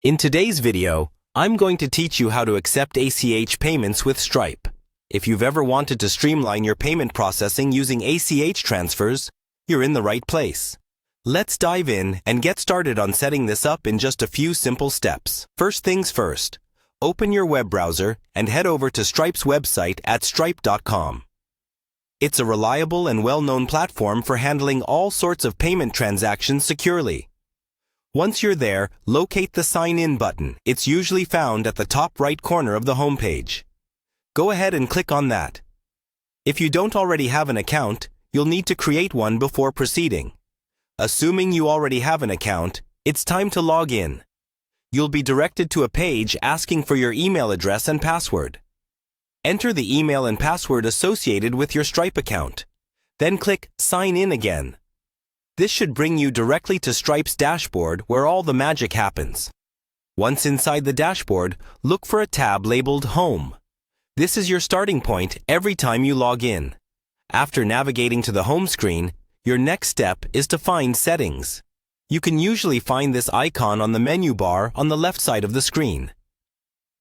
In today's video, I'm going to teach you how to accept ACH payments with Stripe. If you've ever wanted to streamline your payment processing using ACH transfers, you're in the right place. Let's dive in and get started on setting this up in just a few simple steps. First things first, open your web browser and head over to Stripe's website at stripe.com. It's a reliable and well-known platform for handling all sorts of payment transactions securely. Once you're there, locate the Sign In button. It's usually found at the top right corner of the homepage. Go ahead and click on that. If you don't already have an account, you'll need to create one before proceeding. Assuming you already have an account, it's time to log in. You'll be directed to a page asking for your email address and password. Enter the email and password associated with your Stripe account. Then click Sign In again. This should bring you directly to Stripe's dashboard where all the magic happens. Once inside the dashboard, look for a tab labeled Home. This is your starting point every time you log in. After navigating to the home screen, your next step is to find Settings. You can usually find this icon on the menu bar on the left side of the screen.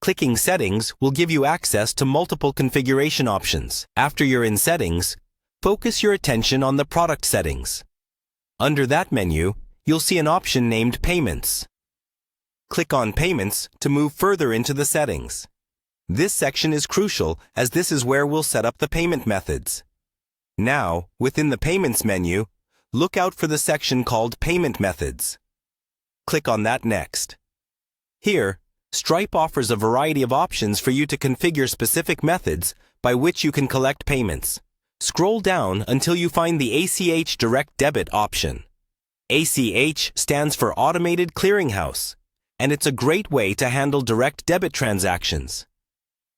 Clicking Settings will give you access to multiple configuration options. After you're in Settings, focus your attention on the Product settings. Under that menu, you'll see an option named Payments. Click on Payments to move further into the settings. This section is crucial as this is where we'll set up the payment methods. Now, within the Payments menu, look out for the section called Payment Methods. Click on that next. Here, Stripe offers a variety of options for you to configure specific methods by which you can collect payments. Scroll down until you find the ACH Direct Debit option. ACH stands for Automated Clearinghouse, and it's a great way to handle direct debit transactions.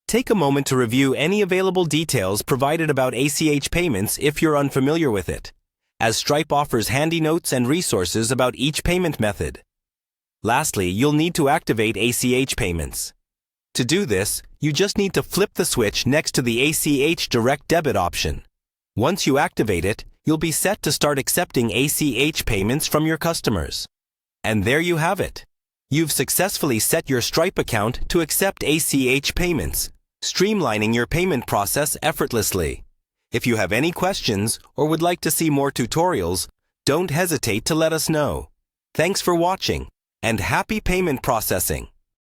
Take a moment to review any available details provided about ACH payments if you're unfamiliar with it, as Stripe offers handy notes and resources about each payment method. Lastly, you'll need to activate ACH payments. To do this, you just need to flip the switch next to the ACH Direct Debit option. Once you activate it, you'll be set to start accepting ACH payments from your customers. And there you have it. You've successfully set your Stripe account to accept ACH payments, streamlining your payment process effortlessly. If you have any questions or would like to see more tutorials, don't hesitate to let us know. Thanks for watching, and happy payment processing!